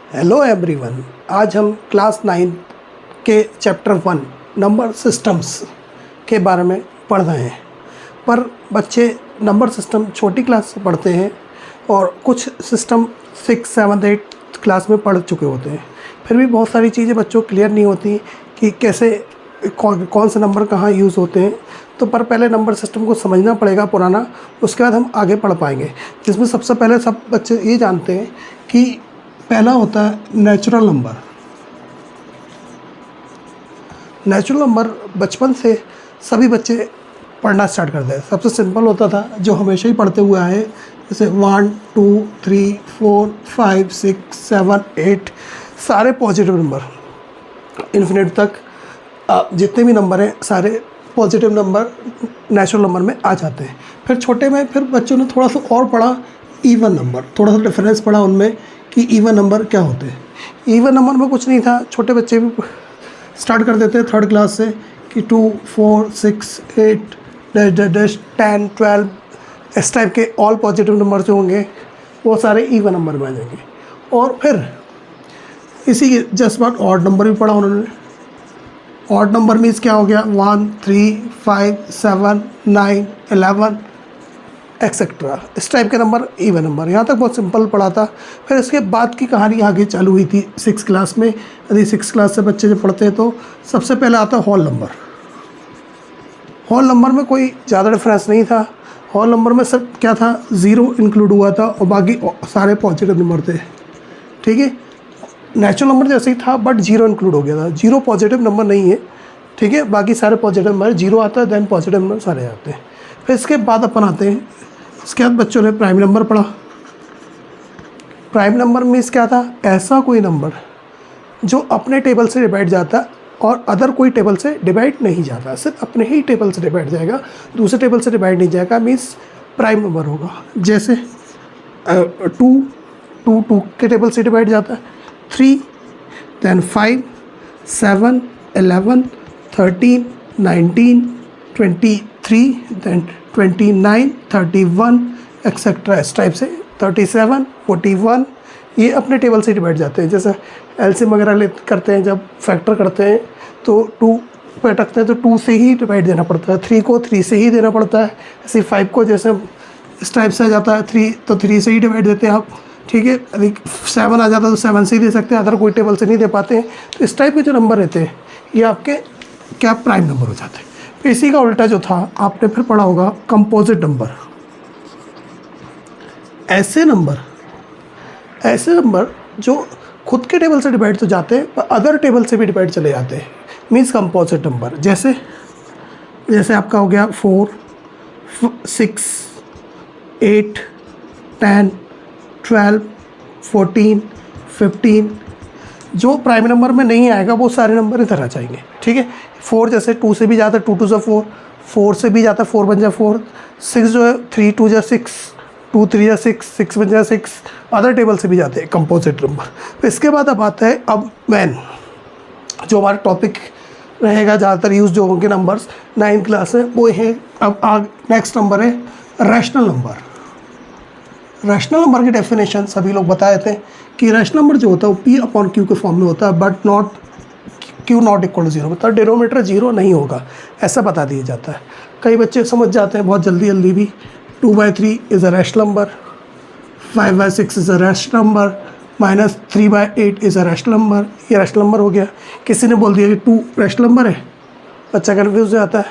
Hello everyone, आज हम class 9 के चैप्टर 1 नंबर सिस्टम्स के बारे में पढ़ रहे हैं। पर बच्चे नंबर सिस्टम छोटी क्लास से पढ़ते हैं और कुछ सिस्टम 6, 7, 8 क्लास में पढ़ चुके होते हैं। फिर भी बहुत सारी चीज़ें बच्चों को क्लियर नहीं होती कि कैसे कौन से नंबर कहाँ यूज़ होते हैं। तो पर पहले नंबर सिस्टम को समझना पड़ेगा पुराना, उसके बाद हम आगे पढ़ पाएंगे। जिसमें सबसे पहले सब बच्चे ये जानते हैं कि पहला होता है नेचुरल नंबर। नेचुरल नंबर बचपन से सभी बच्चे पढ़ना स्टार्ट करते हैं। सबसे सिंपल होता था जो हमेशा ही पढ़ते हुए आए, जैसे 1, 2, 3, 4, 5, 6, 7, 8 सारे पॉजिटिव नंबर इन्फिनिट तक जितने भी नंबर हैं सारे पॉजिटिव नंबर नेचुरल नंबर में आ जाते हैं। फिर छोटे में फिर बच्चों ने थोड़ा सा और पढ़ा इवन नंबर, थोड़ा सा डिफरेंस पढ़ा उनमें कि इवन नंबर क्या होते हैं। इवन नंबर में कुछ नहीं था, छोटे बच्चे भी स्टार्ट कर देते हैं 3rd क्लास से कि 2, 4, 6, 8, 10, 12 इस टाइप के ऑल पॉजिटिव नंबर जो होंगे वो सारे इवन नंबर में आ जाएंगे। और फिर इसी के जस्ट बाद ऑड नंबर भी पढ़ा उन्होंने। ऑड नंबर मीन्स क्या हो गया, 1, 3, 5, 7, 9, 11 एक्सेट्रा, इस टाइप के नंबर इवन नंबर। यहाँ तक बहुत सिंपल पढ़ा था। फिर इसके बाद की कहानी आगे चालू हुई थी 6 क्लास में। यदि 6 क्लास से बच्चे जब पढ़ते हैं तो सबसे पहले आता होल नंबर। होल नंबर में कोई ज़्यादा डिफरेंस नहीं था। होल नंबर में सिर्फ क्या था, 0 इंक्लूड हुआ था और बाकी सारे पॉजिटिव नंबर थे। ठीक है, नेचुरल नंबर जैसे ही था बट 0 इंक्लूड हो गया था। 0 पॉजिटिव नंबर नहीं है, ठीक है, बाकी सारे पॉजिटिव नंबर। 0 आता है देन पॉजिटिव नंबर सारे आते हैं। फिर इसके बाद अपन आते हैं, इसके बाद बच्चों ने प्राइम नंबर पढ़ा। प्राइम नंबर मीन्स क्या था, ऐसा कोई नंबर जो अपने टेबल से डिवाइड जाता और अदर कोई टेबल से डिवाइड नहीं जाता, सिर्फ अपने ही टेबल से डिवाइड जाएगा, दूसरे टेबल से डिवाइड नहीं जाएगा, मीन्स प्राइम नंबर होगा। जैसे 2 के टेबल से डिवाइड जाता है, 3, then 5, 7, 11, 13, 19, 23, then 29, 31 एक्सेट्रा इस टाइप से 37, 41 ये अपने टेबल से डिवाइड जाते हैं। जैसे एलसीएम वगैरह करते हैं, जब फैक्टर करते हैं तो 2 पे रखते हैं तो 2 से ही डिवाइड देना पड़ता है, 3 को 3 से ही देना पड़ता है। ऐसे 5 को जैसे इस टाइप से आ जाता है 3 तो 3 से ही डिवाइड देते हैं आप। ठीक है, यदि 7 आ जाता है तो 7 से ही दे सकते हैं, अदर कोई टेबल से नहीं दे पाते हैं। तो इस टाइप के जो नंबर रहते हैं ये आपके क्या प्राइम नंबर हो जाते हैं। फिर इसी का उल्टा जो था आपने फिर पढ़ा होगा कंपोजिट नंबर। ऐसे नंबर जो खुद के टेबल से डिवाइड तो जाते हैं पर अदर टेबल से भी डिवाइड चले जाते हैं, मीन्स कंपोजिट नंबर। जैसे आपका हो गया 4, 6, 8, 10, 12, 14, 15 जो प्राइम नंबर में नहीं आएगा वो सारे नंबर इधर आ जाएंगे। ठीक है, 4 जैसे 2 से भी जाता है, 2 2 4, 4 से भी जाता है, 4 बन जाए 4, 6 जो है 3 2 जा 6, 2 3 जा 6, 6 बन जाए 6, अदर टेबल से भी जाते हैं कंपोजिट नंबर। तो इसके बाद अब आता है अब मैन जो हमारा टॉपिक रहेगा, ज़्यादातर यूज़ जो होंगे नंबर्स 9 क्लास में वो है। अब नेक्स्ट नंबर है रैशनल नंबर। रैशनल नंबर की डेफिनेशन सभी लोग बताए थे कि रैशनल नंबर जो होता है वो P/Q के फॉर्म में होता है, but not Q not equal to 0, मतलब डिनोमीटर 0 नहीं होगा, ऐसा बता दिया जाता है। कई बच्चे समझ जाते हैं बहुत जल्दी भी। 2/3 is a rational number, 5/6 is a rational number, -3/8 is a rational number. ये रैशनल नंबर हो गया। किसी ने बोल दिया कि 2 रैशनल नंबर है, बच्चा कन्फ्यूज हो जाता है,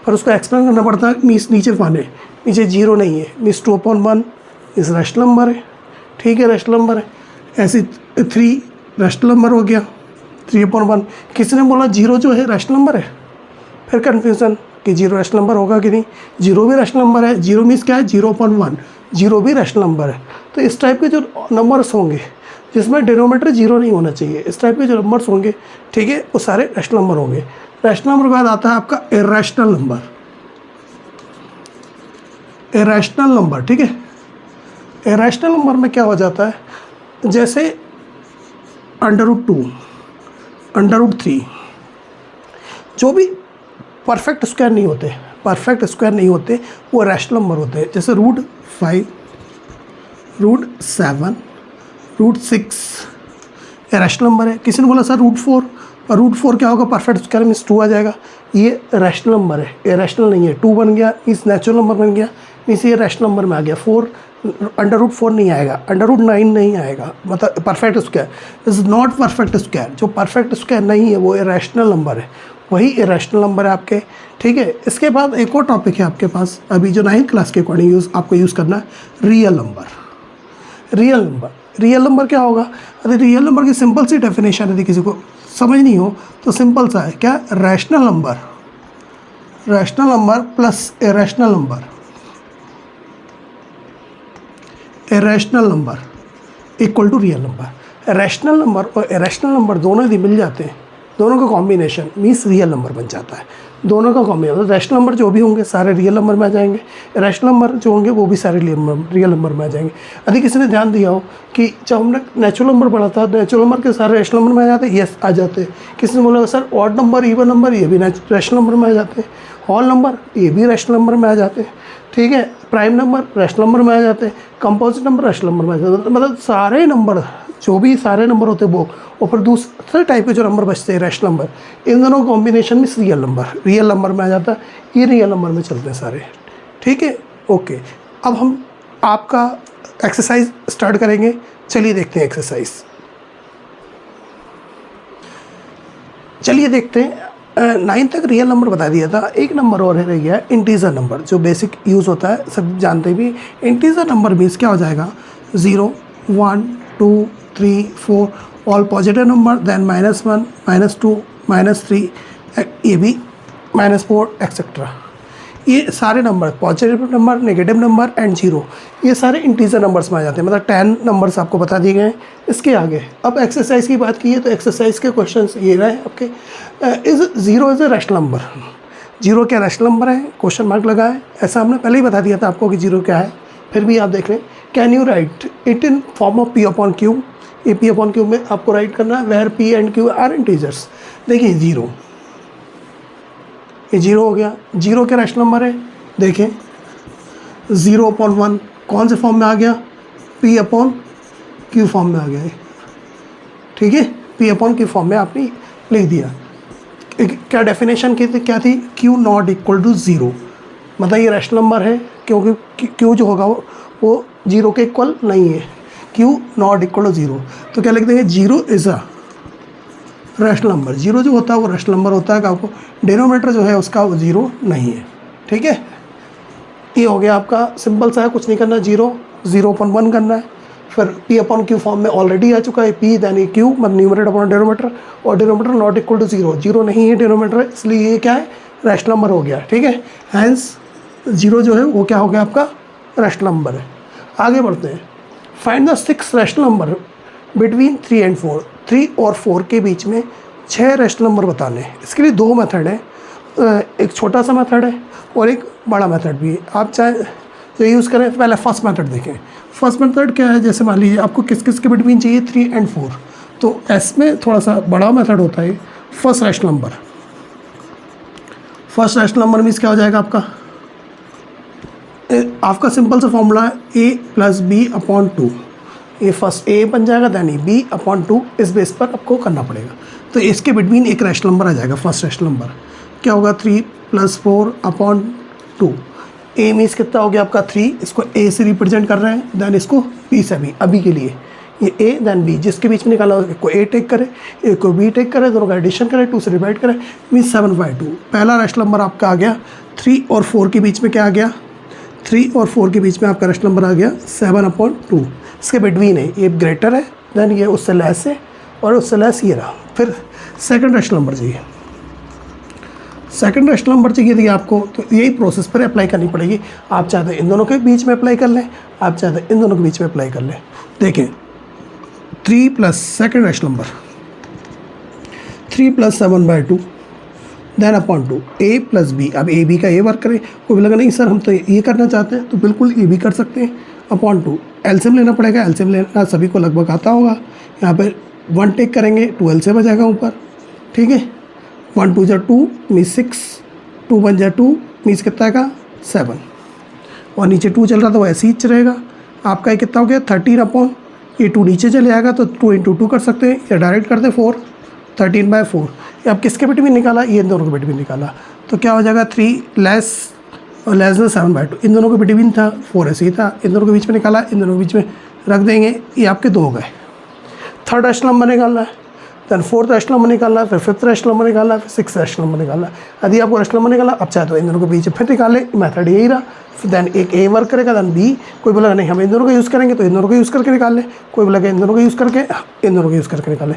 पर उसको एक्सप्लेन करना पड़ता है। मीन्स नीचे पाने नीचे 0 नहीं है, मीन्स 2/1 इस रैशनल नंबर है। ठीक है, रैशनल नंबर है। ऐसे 3 रैशनल नंबर हो गया, 3/1। किसी ने बोला 0 जो है रैशनल नंबर है, फिर कन्फ्यूज़न कि 0 रैशनल नंबर होगा कि नहीं। 0 भी रैशनल नंबर है, 0 मीन्स क्या है 0/1, 0 भी रैशनल नंबर है। तो इस टाइप के जो नंबर्स होंगे जिसमें डिनोमीटर 0 नहीं होना चाहिए, इस टाइप के जो नंबर्स होंगे, ठीक है, वो सारे रैशनल नंबर होंगे। रैशनल नंबर के बाद आता है आपका इरैशनल नंबर। इरैशनल नंबर, ठीक है, इरैशनल नंबर में क्या हो जाता है, जैसे √2, √3 जो भी परफेक्ट स्क्वायर नहीं होते वो रैशनल नंबर होते हैं। जैसे √5, √7, √6, रैशनल नंबर है। किसी ने बोला सर √4, और √4 क्या होगा, परफेक्ट स्क्वायर मीन्स 2 आ जाएगा। ये रैशनल नंबर है, ये रैशनल नहीं है। 2 बन गया मीन्स नेचुरल नंबर बन गया, मीन्स ये रैशनल नंबर में आ गया। 4 √4 नहीं आएगा, √9 नहीं आएगा, मतलब perfect square is not perfect square. जो परफेक्ट स्क्वायर नहीं है वो इरेशनल नंबर है, वही इरेशनल नंबर है आपके, ठीक है। इसके बाद एक और टॉपिक है आपके पास अभी जो 9th क्लास के अकॉर्डिंग आपको यूज़ करना है, real number. Real number, real number क्या होगा? अरे रियल नंबर की सिंपल सी डेफिनेशन यदि किसी को समझ नहीं हो तो सिंपल सा है, क्या? Rational number, rational number plus irrational number, irrational number equal to real number. Rational number और इरेशनल नंबर दोनों यदि मिल जाते हैं, दोनों का कॉम्बिनेशन मीन्स रियल नंबर बन जाता है। दोनों का कॉम्बिनेशन, रैशनल नंबर जो भी होंगे सारे रियल नंबर में आ जाएंगे, इरेशनल नंबर जो होंगे वो भी सारे रियल नंबर में आ जाएंगे। यदि किसी ने ध्यान दिया हो कि जब हमने नेचुरल नंबर पढ़ा था, नेचुरल नंबर के सारे रैशनल नंबर में आ जाते हैं, यस आ जाते हैं। किसी ने बोला sir odd number, even number ये भी रैशनल नंबर में आ जाते हैं, होल नंबर ये भी रैशनल नंबर में आ जाते हैं, ठीक है। प्राइम नंबर रैशनल नंबर में आ जाते हैं, कंपोजिट नंबर रैशनल नंबर में आ जाते हैं। मतलब सारे नंबर, जो भी सारे नंबर होते हैं वो, और फिर दूसरे टाइप के जो नंबर बचते हैं रैशनल नंबर, इन दोनों कॉम्बिनेशन में रियल नंबर, रियल नंबर में आ जाता है। ये रियल नंबर में चलते हैं सारे, ठीक है, ओके। अब हम आपका एक्सरसाइज स्टार्ट करेंगे, चलिए देखते हैं एक्सरसाइज। चलिए देखते हैं। 9 तक रियल नंबर बता दिया था, एक नंबर और रह गया इंटीजर नंबर, जो बेसिक यूज़ होता है, सब जानते भी। इंटीजर नंबर मीन्स क्या हो जाएगा, 0, 1, 2, 3, 4 ऑल पॉजिटिव नंबर, देन -1, -2, -3, ये भी -4 एक्सेट्रा। ये सारे number positive number, negative number and 0, ये सारे इंटीजर नंबर्स में आ जाते हैं। मतलब 10 नंबर्स आपको बता दिए गए हैं। इसके आगे अब एक्सरसाइज की बात की है तो एक्सरसाइज के क्वेश्चंस ये रहे आपके। Zero is a rational number, 0 क्या रैशनल नंबर है, क्वेश्चन मार्क लगा है। ऐसा हमने पहले ही बता दिया था आपको कि 0 क्या है, फिर भी आप देख लें। Can you write it in form of P/Q? ये P/Q में आपको राइट करना है, where P and Q are integers. देखिए 0, ये 0 हो गया। 0 क्या रैशनल नंबर है, देखें 0/1 कौन से फॉर्म में आ गया, P/Q फॉर्म में आ गया है, ठीक है। P/Q फॉर्म में आपने लिख दिया। क्या डेफिनेशन की थी, क्या थी, Q नॉट इक्वल टू 0, मतलब ये रैशनल नंबर है क्योंकि Q जो होगा वो 0 के इक्वल नहीं है। Q नॉट इक्वल टू 0, तो क्या लिख देंगे, 0 इज़ अ रैशनल नंबर। 0 जो होता है वो रैशनल नंबर होता है, आपको डिनोमिनेटर जो है उसका वो 0 नहीं है, ठीक है। ये हो गया आपका, सिंपल सा है, कुछ नहीं करना। 0/1 करना है, फिर P/Q फॉर्म में ऑलरेडी आ चुका है, P देन Q, मतलब न्यूमरेटर अपॉन डिनोमिनेटर, और डिनोमिनेटर नॉट इक्वल टू 0, 0 नहीं है डिनोमिनेटर, इसलिए ये क्या है, रैशनल नंबर हो गया, ठीक है। हैंस 0 जो है वो क्या हो गया आपका, रैशनल नंबर है। आगे बढ़ते हैं। Find the 6 rational number between 3 and 4, 3 और 4 के बीच में 6 रैशनल नंबर बताने हैं। इसके लिए 2 मेथड है, एक छोटा सा मेथड है और एक बड़ा मेथड भी है। आप चाहे जो यूज़ करें, पहले फर्स्ट मेथड देखें। फर्स्ट मेथड क्या है, जैसे मान लीजिए आपको किस किस के बिटवीन चाहिए, 3 एंड 4, तो इसमें थोड़ा सा बड़ा मेथड होता है। First rational number, first rational number means क्या हो जाएगा आपका सिंपल सा फॉर्मूला है A + B/2। ये फर्स्ट A बन जाएगा, देन B/2, इस बेस पर आपको करना पड़ेगा। तो इसके बिटवीन एक रैशनल नंबर आ जाएगा, फर्स्ट रैशनल नंबर क्या होगा, 3 + 4/2। A मीन्स कितना हो गया आपका 3, इसको A से रिप्रेजेंट कर रहे हैं, देन इसको B से B, अभी के लिए ये A देन B, जिसके बीच में निकाला एक को A टेक करे, एक को B टेक करे, दोनों का एडिशन करे, 2 से डिवाइड करे, मीन्स 7/2। पहला रैशनल नंबर आपका आ गया। 3 और 4 के बीच में क्या आ गया, 3 और 4 के बीच में आपका रैशनल नंबर आ गया 7/2। इसके बिटवीन है, ये ग्रेटर है, देन ये उससे लेस है, और उससे लेस ये रहा। फिर सेकंड रैशनल नंबर चाहिए, सेकंड रैशनल नंबर चाहिए थी आपको, तो यही प्रोसेस पर अप्लाई करनी पड़ेगी। आप चाहते इन दोनों के बीच में अप्लाई कर लें, आप चाहते इन दोनों के बीच में अप्लाई कर लें। देखें 3 plus second rational number 3 + 7/2 then (2) A + B। अब A B का A वर्क करें, कोई भी लगा नहीं सर हम तो ये करना चाहते हैं, तो बिल्कुल ये भी कर सकते हैं। (2) एलसीएम लेना पड़ेगा, एलसीएम लेना सभी को लगभग आता होगा। यहाँ पे 1 टेक करेंगे, 2 एलसीएम आ जाएगा ऊपर, ठीक है। 1 2 = 2 मीन्स 6, 2 1 = 2 मीन्स कितना आएगा 7, और नीचे 2 चल रहा था वो ऐसे ही रहेगा। आपका ये कितना हो गया 13 अपॉन ये 2 नीचे चले आएगा तो 2 × 2 कर सकते हैं, या डायरेक्ट करते 4, 13/4। ये आप किसके बिट भी निकाला, ये इन दोनों के बिट भी निकाला, तो क्या हो जाएगा 3 लेस और लेस देन 7/2। इन दोनों का बिट भी था, 4 ऐसे ही था, इन दोनों के बीच में निकाला, इन दोनों के बीच में रख देंगे, ये आपके 2 हो गए। थर्ड रैशनल नंबर निकालना है, दैन फोर्थ रैशनल नंबर निकालना है, फिर फिफ्थ रैशनल नंबर निकालना है, फिर सिक्स रैशनल नंबर निकालना है। यदि आपको रैशनल नंबर निकालना अब चाहे तो इन दोनों के बीच फिर निकाल ले, मेथड यही रहा। दैन एक ए वर्क करेगा, दैन बी। कोई बोलेगा नहीं हम इन दोनों का यूज़ करेंगे तो इन दोनों का यूज़ करके निकाल ले, कोई बोलेगा इन दोनों का यूज़ करके इन दोनों का यूज़ करके निकालें।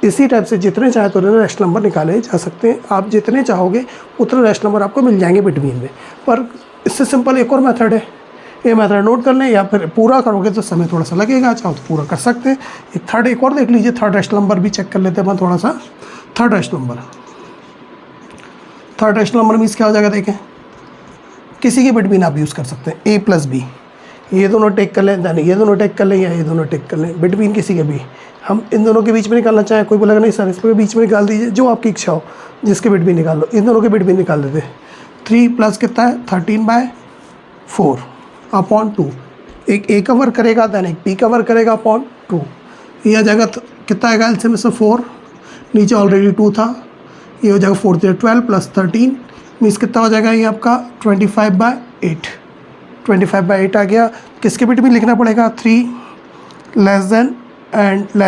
इसी टाइप से जितने चाहे तो रैशनल नंबर निकाले जा सकते हैं। आप जितने चाहोगे उतने रैशनल नंबर आपको मिल जाएंगे बिटवीन में। पर इससे सिंपल एक और मेथड है, ये मेथड नोट कर लें, या फिर पूरा करोगे तो समय थोड़ा सा लगेगा, चाहो तो पूरा कर सकते हैं। एक थर्ड एक और देख लीजिए, थर्ड रैशनल नंबर भी चेक कर लेते हैं थोड़ा सा। थर्ड रैशनल नंबर मीन्स क्या हो जाएगा, देखें किसी के बिटवीन आप यूज़ कर सकते हैं, a + b। ये दोनों टेक कर लें, दैन ये दोनों टेक कर लें, या ये दोनों टेक कर लें, बिटवीन किसी के भी। हम इन दोनों के बीच में निकालना चाहें, कोई बोलेगा नहीं सर इसके बीच में निकाल दीजिए, जो आपकी इच्छा हो, जिसके बिट भी निकाल लो। इन दोनों के बिट भी निकाल देते। 3 + कितना है 13/4/2। एक ए कवर करेगा, दैन एक बी कवर करेगा अपॉन 2। ये आ जाएगा कितना आएगा एलसीएम में 4, नीचे ऑलरेडी 2 था, ये हो जाएगा 4 × 12 + 13 मीन्स कितना हो जाएगा ये आपका 25/8। 25/8 आ गया। किसके बिट भी लिखना पड़ेगा, 3 लेस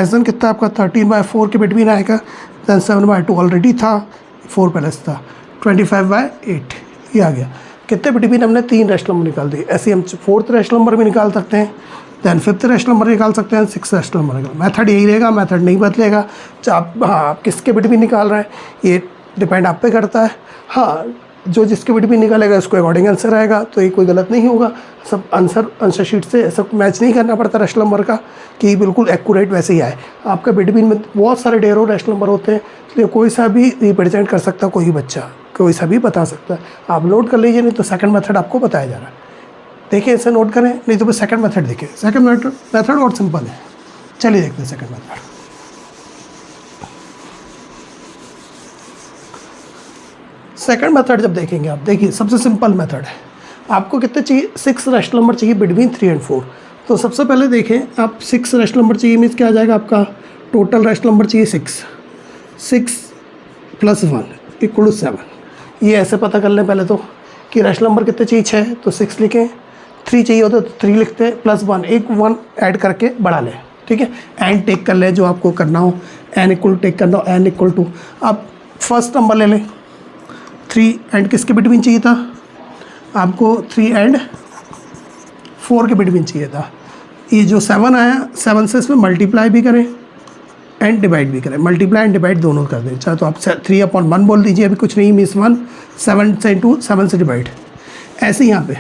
देन कितना आपका 13/4 के बिट भी आएगा, दैन 7/2 ऑलरेडी था, 4 पहले से था, 25/8 ये आ गया। कितने बिट भी हमने 3 रैशनल नंबर निकाल दिए। ऐसे हम फोर्थ रैशनल नंबर भी निकाल सकते हैं, दैन फिफ्थ रैशनल नंबर निकाल सकते हैं, सिक्स रैशनल नंबर निकाल। मेथड यही रहेगा, मेथड नहीं बदलेगा। आप किसके बिट भी निकाल रहे हैं ये डिपेंड आप पे करता है। हाँ, जो जिसके बिट भी निकालेगा उसको अकॉर्डिंग आंसर आएगा, तो ये कोई गलत नहीं होगा। सब आंसर शीट से सब मैच नहीं करना पड़ता रैशनल नंबर का कि बिल्कुल एक्यूरेट वैसे ही आए। आपका बिट भी में बहुत सारे ढेरों रैशनल नंबर होते हैं, इसलिए कोई सा भी रिप्रेजेंट कर सकता, कोई बच्चा कोई सा भी बता सकता है। आप नोट कर लीजिए, नहीं तो सेकंड मेथड आपको बताया जा रहा है। देखिए इसे नोट करें, नहीं तो फिर सेकंड मेथड देखिए। सेकंड मेथड और सिंपल है, चलिए देखते हैं सेकंड मेथड। सेकंड मेथड जब देखेंगे आप, देखिए सबसे सिंपल मेथड है। आपको कितने चाहिए, 6 रैशनल नंबर चाहिए बिटवीन 3 और 4। तो सबसे पहले देखें आप, 6 रैशनल नंबर चाहिए मीन्स क्या आ जाएगा आपका, टोटल रैशनल नंबर चाहिए 6 + 1 = 7। ये ऐसे पता कर लें पहले तो कि रैशनल नंबर कितने चाहिए, 6, तो 6 लिखें। 3 चाहिए होता तो 3 लिखते हैं, +1 एक 1 ऐड करके बढ़ा लें, ठीक है। एंड टेक कर लें जो आपको करना हो, n = टेक करना हो, n = आप फर्स्ट नंबर ले लें। 3 एंड किसके बिटवीन चाहिए था आपको, 3 एंड 4 के बिटवीन चाहिए था। ये जो 7 आया, 7 से इसमें मल्टीप्लाई भी करें एंड डिवाइड भी करें, मल्टीप्लाई एंड डिवाइड दोनों कर दें। चाहे तो आप 3/1 बोल दीजिए, अभी कुछ नहीं मीन्स 1, 7 से इंटू 7 से डिवाइड। ऐसे यहाँ पे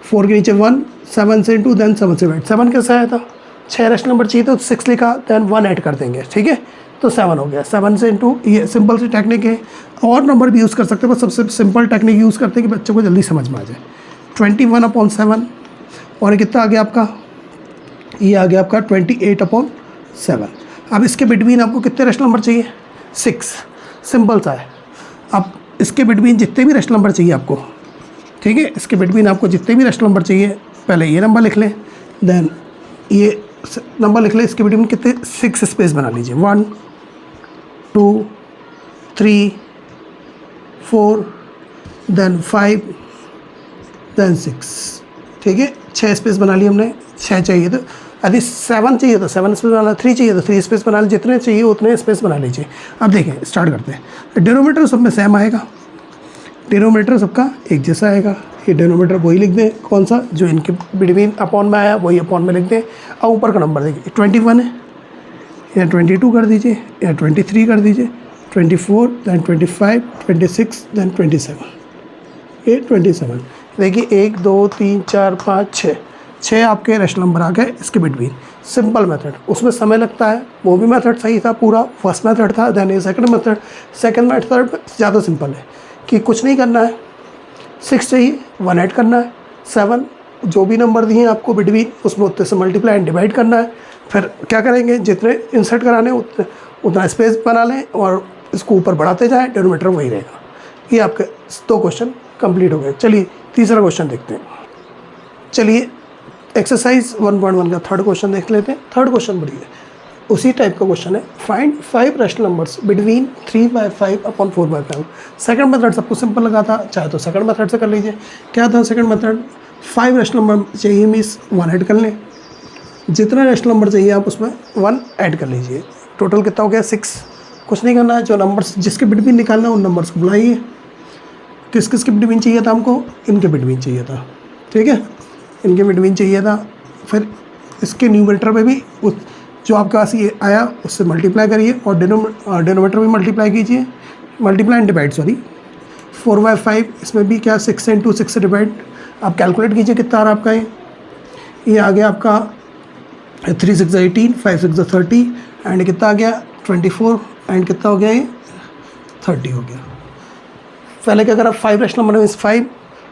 4 के नीचे 1, 7 से इंटू दैन 7 से डिवाइड। 7 कैसे आया था, 6 रैशनल नंबर चाहिए तो 6 लिखा, दैन 1 ऐड कर देंगे, ठीक है, तो 7 हो गया। 7 से इंटू, ये सिंपल सी टेक्निक है। और नंबर भी यूज़ कर सकते हैं, बस सबसे सिंपल टेक्निक यूज़ करते हैं कि बच्चों को जल्दी समझ में आ जाए। 21/7 और ये कितना आ गया आपका, ये आ गया आपका 28/7। अब इसके बिटवीन आपको कितने रैशनल नंबर चाहिए, 6, सिंपल सा है। अब इसके बिटवीन जितने भी रैशनल नंबर चाहिए आपको, ठीक है, इसके बिटवीन आपको जितने भी रैशनल नंबर चाहिए, पहले ये नंबर लिख लें, दैन ये नंबर लिख लें। इसके बिटवीन कितने, 6 स्पेस बना लीजिए, 1 2 3 4 दैन 5 दैन 6, ठीक है, 6 स्पेस बना लिए हमने। 6 चाहिए तो, यदि 7 चाहिए तो 7 स्पेस बना, 3 चाहिए तो 3 स्पेस बना लीजिए, जितने चाहिए उतने स्पेस बना लीजिए। अब देखें स्टार्ट करते हैं। डिनोमीटर सब में सेम आएगा, डिनोमीटर सबका एक जैसा आएगा। ये डिनोमीटर वही लिख दें, कौन सा जो इनके बिटवीन अपॉन में आया वही अपॉन में लिख दें। अब ऊपर का नंबर देखिए, 21 है, या 22 कर दीजिए, या 23 कर दीजिए, 24 दैन 25 26 दैन 27, ये 27। देखिए 1 2 3 4 5 6 आपके रैशनल नंबर आ गए इसके बिटवीन। सिंपल मेथड, उसमें समय लगता है, वो भी मेथड सही था पूरा, फर्स्ट मेथड था, दैन ये सेकंड मेथड। सेकंड मेथड ज़्यादा सिंपल है कि कुछ नहीं करना है, 6 चाहिए, 1 ऐड करना है, 7 जो भी नंबर दिए हैं आपको बिटवीन, उसमें उतने से मल्टीप्लाई एंड डिवाइड करना है। फिर क्या करेंगे, जितने इंसर्ट कराने उतना स्पेस बना लें और इसको ऊपर बढ़ाते जाएं, डिनोमीटर वही रहेगा। ये आपके 2 क्वेश्चन कंप्लीट हो गए। चलिए तीसरा क्वेश्चन देखते हैं। चलिए एक्सरसाइज 1.1 का थर्ड क्वेश्चन देख लेते हैं। थर्ड क्वेश्चन बढ़िए, उसी टाइप का क्वेश्चन है। Find 5 rational numbers between 3/5 upon 4/5। Second method सबको सिंपल लगा था, चाहे तो सेकंड मेथड से कर लीजिए। क्या था सेकंड मेथड? 5 रैशनल नंबर चाहिए मीन्स 1 ऐड कर लें, जितना रैशनल नंबर चाहिए आप उसमें 1 ऐड कर लीजिए। टोटल कितना हो गया? 6। कुछ नहीं करना है, जो नंबर्स जिसके बिटवीन निकालना है उन नंबर्स को बुलाइए। किस किस के बिटवीन चाहिए था हमको? इनके बिटवीन चाहिए था, ठीक है, इनके बिटवीन चाहिए था। फिर इसके न्यूमरेटर में भी उस जो आपके पास ये आया उससे मल्टीप्लाई करिए और डिनोमीटर भी मल्टीप्लाई कीजिए, मल्टीप्लाई एंड डिवाइड, सॉरी। 4/5 इसमें भी क्या 6 इंटू 6 से डिवाइड। आप कैलकुलेट कीजिए कितना आ रहा आपका ये आ गया आपका 3 6 18, 5 6 30 एंड कितना आ गया 24 एंड कितना हो गया ये 30 हो गया। पहले क्या करा? 5 रैशनल नंबर मीन्स 5,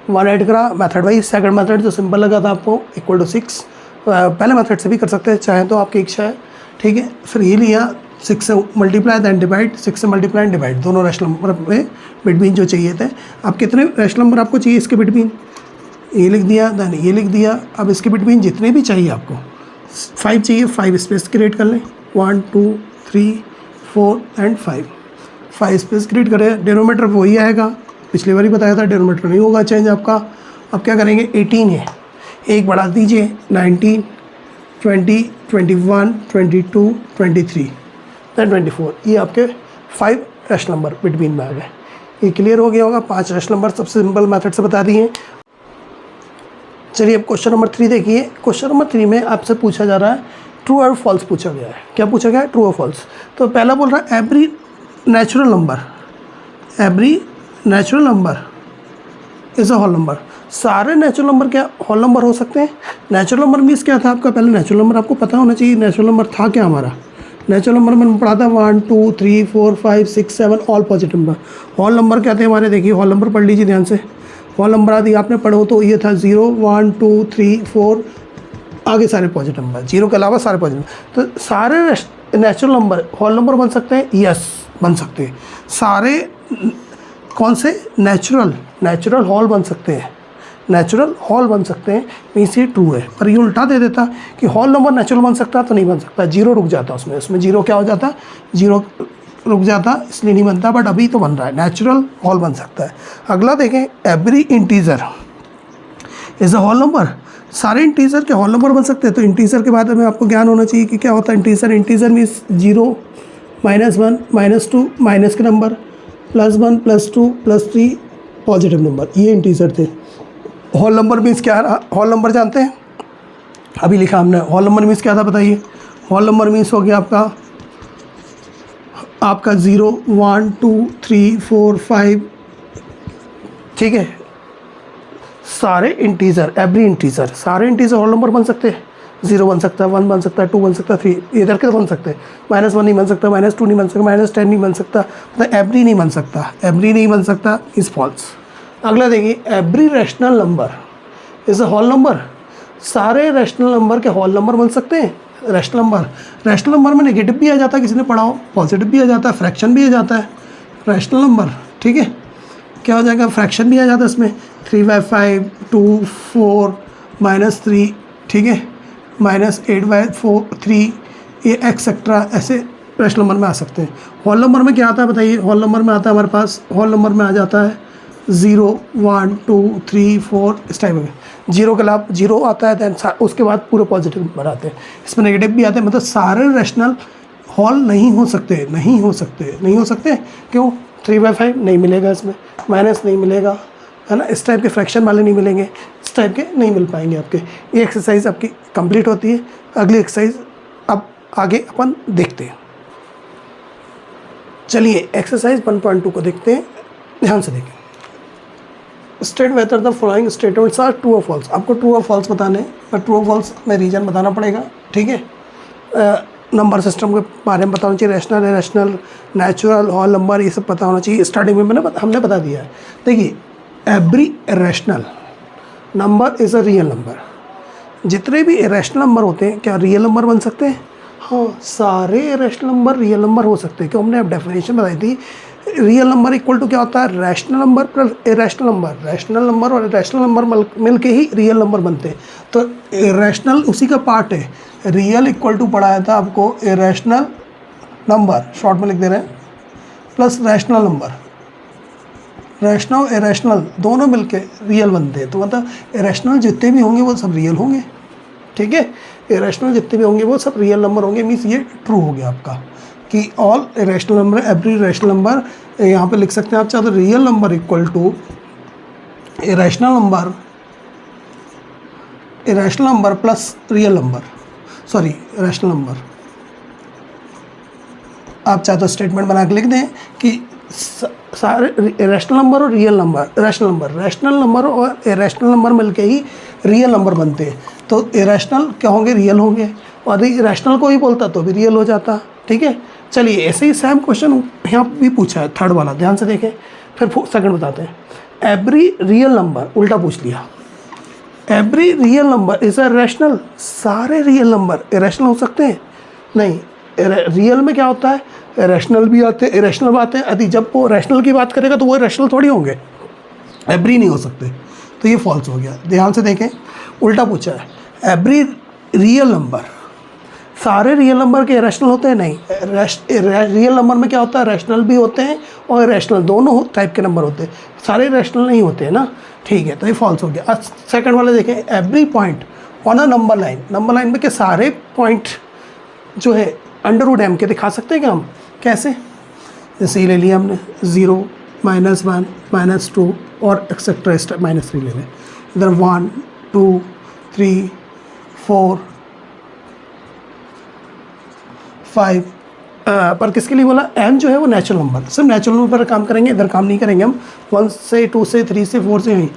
1 ऐड करा मेथड वाइज। सेकंड मेथड जो सिंपल लगा था आपको इक्वल टू 6, पहले मेथड से भी कर सकते हैं चाहे तो, आपकी इच्छा है, ठीक है। फिर ये लिया 6 से मल्टीप्लाई दैन डिवाइड, 6 से मल्टीप्लाई एंड डिवाइड, दोनों रैशनल नंबर में बिटवीन जो चाहिए थे। अब कितने रैशनल नंबर आपको चाहिए इसके बिटवीन? ये लिख दिया, दैन ये लिख दिया। अब इसके बिटवीन जितने भी चाहिए आपको, 5 चाहिए, 5 स्पेस क्रिएट कर लें, 1 2 3 4 एंड 5 स्पेस क्रिएट करें। डिनोमीटर वही आएगा, पिछली बार ही बताया था, डिनोमीटर नहीं होगा चेंज आपका। अब क्या करेंगे? 18 है, एक बढ़ा दीजिए, 19 20 21 22 23 दैन 24। ये आपके 5 रैशनल नंबर बिटवीन में आ गए। ये क्लियर हो गया होगा। 5 रैशनल नंबर सबसे सिंपल मेथड से बता दिए। चलिए अब क्वेश्चन नंबर 3 देखिए। क्वेश्चन नंबर 3 में आपसे पूछा जा रहा है ट्रू और फॉल्स पूछा गया है। क्या पूछा गया है? ट्रू और फॉल्स। तो पहला बोल रहा है every natural number is a whole number. सारे नेचुरल नंबर क्या होल नंबर हो सकते हैं? नेचुरल नंबर मीन्स क्या था आपका? पहले नेचुरल नंबर आपको पता होना चाहिए। नेचुरल नंबर था क्या हमारा? नेचुरल नंबर मैंने पढ़ा था 1 2 3 4 5 6 7 all positive number. Whole number क्या थे हमारे? देखिए होल नंबर पढ़ लीजिए ध्यान से। होल नंबर आदि आपने पढ़ो तो ये था 0 1 2 3 4, आगे सारे पॉजिटिव नंबर, 0 के अलावा सारे पॉजिटिव। तो सारे नेचुरल नंबर होल नंबर बन सकते हैं? यस, बन सकते हैं। सारे कौन से? नेचुरल होल बन सकते हैं, नेचुरल होल बन सकते हैं, मीन्स ये ट्रू है। पर ये उल्टा दे देता कि होल नंबर नेचुरल बन सकता तो नहीं बन सकता, 0 रुक जाता उसमें 0 क्या हो जाता? 0 रुक जाता, इसलिए नहीं बनता। बट अभी तो बन रहा है, नेचुरल होल बन सकता है। अगला देखें, every integer is a whole number. सारे इंटीजर के होल नंबर बन सकते हैं। तो इंटीजर के बारे में आपको ज्ञान होना चाहिए कि क्या होता है इंटीजर मीन्स 0 -1 -2 माइनस के नंबर, +1 +2 +3 पॉजिटिव नंबर, ये इंटीजर थे। होल नंबर मीन्स क्या रहा? होल नंबर जानते हैं, अभी लिखा हमने। होल नंबर मीन्स क्या था बताइए? होल नंबर मीन्स हो गया आपका 0 1 2 3 4 5, ठीक है। सारे इंटीजर, एवरी इंटीजर, सारे इंटीजर होल नंबर बन सकते हैं। 0 बन सकता है, 1 बन सकता है, 2 बन सकता है, 3 इधर के बन सकते हैं। -1 नहीं बन सकता, -2 नहीं बन सकता, -10 नहीं बन सकता, मतलब एवरी नहीं बन सकता। एवरी नहीं बन सकता इज़ फॉल्स। अगला देखिए, every rational number is a whole number. सारे रैशनल नंबर के होल नंबर बन सकते हैं। रैशनल नंबर में नेगेटिव भी आ जाता है, किसी ने पढ़ा हो, पॉजिटिव भी आ जाता है, फ्रैक्शन भी आ जाता है रैशनल नंबर, ठीक है। क्या हो जाएगा? फ्रैक्शन भी आ जाता है इसमें, 3/5 2 4 -3, ठीक है, -8/4 3, ये एक्सेट्रा, ऐसे रैशनल नंबर में आ सकते हैं। होल नंबर में क्या आता है बताइए? होल नंबर में आता है हमारे पास, होल नंबर में आ जाता है 0 1 2 3 4 इस टाइप में। 0 के अलावा 0 आता है, दैन उसके बाद पूरे पॉजिटिव नंबर आते हैं, इसमें नेगेटिव भी आते हैं। मतलब सारे रैशनल होल नहीं हो सकते। क्यों? 3/5 नहीं मिलेगा इसमें, माइनस नहीं मिलेगा, है ना, इस टाइप के फ्रैक्शन वाले नहीं मिलेंगे, इस टाइप के नहीं मिल पाएंगे आपके। ये एक्सरसाइज आपकी कंप्लीट होती है। अगली एक्सरसाइज अब आगे अपन देखते हैं। चलिए एक्सरसाइज 1.2 को देखते हैं, ध्यान से देखें। State whether the following statements are true और फॉल्स। आपको ट्रू और फॉल्स बताने, पर ट्रू और फॉल्स में रीजन बताना पड़ेगा, ठीक है। नंबर सिस्टम के बारे में बताना चाहिए, रैशनल है, रैशनल, नेचुरल, होल नंबर, ये सब पता होना चाहिए। स्टार्टिंग में हमने बता दिया है। देखिए, every rational number is a real number. जितने भी रैशनल नंबर होते हैं क्या रियल नंबर बन सकते हैं? हाँ, सारे रैशनल नंबर रियल नंबर हो सकते हैं। क्यों? हमने अब डेफिनेशन बताई थी, रियल नंबर इक्वल टू क्या होता है, rational number plus irrational number. Rational number और इरेशनल नंबर मिल के ही रियल नंबर बनते हैं। तो इरेशनल उसी का पार्ट है। रियल इक्वल टू पढ़ाया था आपको इरेशनल नंबर, शॉर्ट में लिख दे रहे हैं, plus rational number. Rational irrational दोनों मिलके रियल बनते हैं। तो मतलब इरेशनल जितने भी होंगे वो सब रियल होंगे, ठीक है। इरेशनल जितने भी होंगे वो सब रियल नंबर होंगे। मीन्स ये ट्रू हो गया आपका कि all irrational number, every irrational number, यहाँ पे लिख सकते हैं आप चाहे तो real number equal to irrational number plus real number, sorry rational number. आप चाहे तो स्टेटमेंट बना के लिख दें कि सारे रैशनल नंबर और रियल नंबर, रैशनल नंबर और इरेशनल नंबर मिलके ही रियल नंबर बनते हैं। तो इरेशनल क्या होंगे, रियल होंगे, और इरेशनल को ही बोलता तो भी रियल हो जाता, ठीक है। चलिए ऐसे ही सेम क्वेश्चन यहाँ भी पूछा है, थर्ड वाला, ध्यान से देखें, फिर सेकंड बताते हैं। एवरी रियल नंबर, उल्टा पूछ लिया, every real number is a rational. सारे रियल नंबर इरेशनल हो सकते हैं? नहीं। रियल में क्या होता है, रैशनल भी आते हैं, इरेशनल भी आते हैं। यदि जब वो रैशनल की बात करेगा तो वो रैशनल थोड़ी होंगे, एवरी नहीं हो सकते। तो ये फॉल्स हो गया। ध्यान से देखें, उल्टा पूछा है, एवरी रियल नंबर, सारे रियल नंबर के इरेशनल होते हैं? नहीं। रियल नंबर में क्या होता है, रैशनल भी होते हैं और इरेशनल, दोनों टाइप के नंबर होते हैं, सारे रैशनल नहीं होते हैं ना, ठीक है। तो ये फॉल्स हो गया। सेकंड वाला देखें, every point on a number line में के सारे पॉइंट जो है अंडर रूट m के दिखा सकते हैं क्या हम? कैसे? जैसे ये ले लिया हमने 0, -1, -2 और एक्सेट्रा -3 ले लें। इधर 1, 2, 3, 4, 5 पर किसके लिए बोला? m जो है वो नेचुरल नंबर, सिर्फ नेचुरल नंबर पर काम करेंगे, इधर काम नहीं करेंगे हम। 1 से 2 से 3 से 4 से यहीं।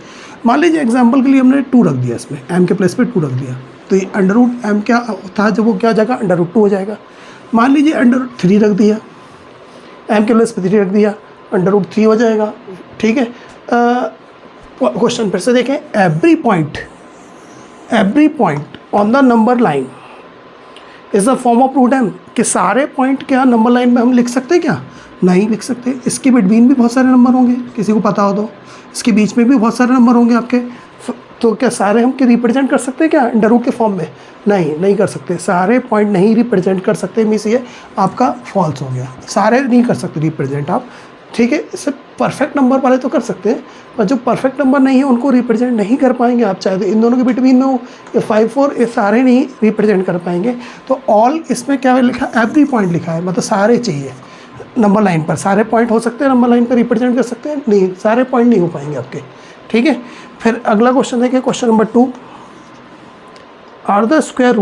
मान लीजिए एग्जाम्पल के लिए हमने 2 रख दिया, इसमें m के प्लेस पे 2 रख दिया, तो ये अंडर रूट m क्या था, जब वो क्या हो जाएगा, अंडर रूट 2 हो जाएगा। मान लीजिए अंडर रूट 3 रख दिया, m के प्लेस पे 3 रख दिया, अंडर रूट 3 हो जाएगा, ठीक है। क्वेश्चन फिर से देखें, every point on the number line is a form of root m। कि सारे पॉइंट क्या नंबर लाइन में हम लिख सकते हैं क्या? नहीं लिख सकते। इसके बिटवीन भी बहुत सारे नंबर होंगे, किसी को पता हो तो। इसके बीच में भी बहुत सारे नंबर होंगे आपके, तो क्या सारे हम के रिप्रेजेंट कर सकते हैं क्या अंडर रूट के फॉर्म में? नहीं कर सकते। सारे पॉइंट नहीं रिप्रेजेंट कर सकते, मीन्स ये आपका फॉल्स हो गया। सारे नहीं कर सकते रिप्रेजेंट आप, ठीक है। सिर्फ परफेक्ट नंबर वाले तो कर सकते हैं, पर जो परफेक्ट नंबर नहीं है उनको रिप्रेजेंट नहीं कर पाएंगे आप, चाहे तो इन दोनों के बिटवीन में हो, ये 5, 4, ये सारे नहीं रिप्रेजेंट कर पाएंगे। तो ऑल इसमें क्या लिखा, एवरी पॉइंट लिखा है, मतलब सारे चाहिए नंबर लाइन पर। सारे पॉइंट हो सकते हैं नंबर लाइन पर रिप्रेजेंट कर सकते हैं? नहीं, सारे पॉइंट नहीं हो पाएंगे आपके, ठीक है। फिर अगला क्वेश्चन देखिए, question number 2, are the square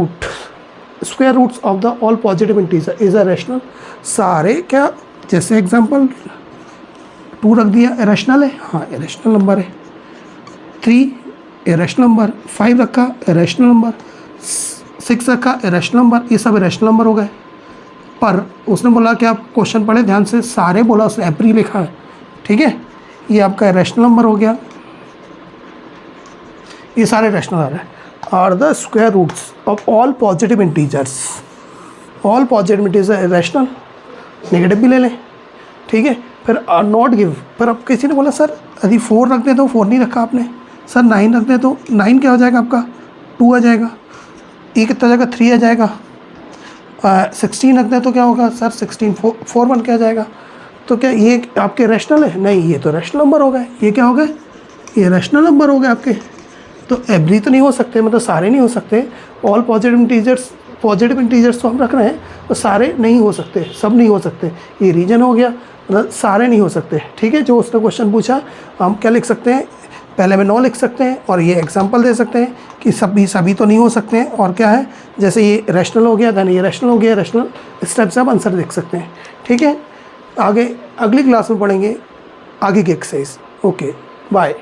roots of the all positive integer is a rational. सारे क्या, जैसे एग्जांपल 2 रख दिया, इरेशनल है, हाँ इरेशनल नंबर है। 3 इरेशनल नंबर, 5 रखा इरेशनल नंबर, 6 रखा इरेशनल नंबर, ये सब इरेशनल नंबर हो गए। पर उसने बोला कि आप क्वेश्चन पढ़े ध्यान से, सारे बोला उसने एवरी लिखा है, ठीक है। ये आपका इरेशनल नंबर हो गया, ये सारे रैशनल आ रहे हैं। Are the square roots of all positive integers, all positive integer rational, negative भी ले लें, ठीक है। फिर आर नॉट गिव, पर अब किसी ने बोला सर यदि 4 रख दें तो 4 नहीं रखा आपने, सर 9 रख दें तो 9 क्या हो जाएगा आपका, 2 आ जाएगा। ये कितना आ जाएगा, 3 आ जाएगा। 16 रख दें तो क्या होगा सर, 16 4 1 क्या आ जाएगा। तो क्या ये आपके रैशनल है? नहीं, ये तो रैशनल नंबर हो गए। ये क्या हो गए, ये रैशनल नंबर हो गए आपके। तो एवरी तो नहीं हो सकते, मतलब सारे नहीं हो सकते। ऑल पॉजिटिव इंटीजर्स तो हम रख रहे हैं, तो सारे नहीं हो सकते, सब नहीं हो सकते। ये रीजन हो गया, मतलब सारे नहीं हो सकते, ठीक है। जो उसने क्वेश्चन पूछा, हम क्या लिख सकते हैं, पहले में 9 लिख सकते हैं और ये एग्जांपल दे सकते हैं कि सभी तो नहीं हो सकते हैं। और क्या है, जैसे ये रैशनल हो गया, देन ये रैशनल हो गया, रैशनल, इस टाइप से आप आंसर लिख सकते हैं, ठीक है। आगे अगली क्लास में पढ़ेंगे आगे की एक्सरसाइज। Okay, bye.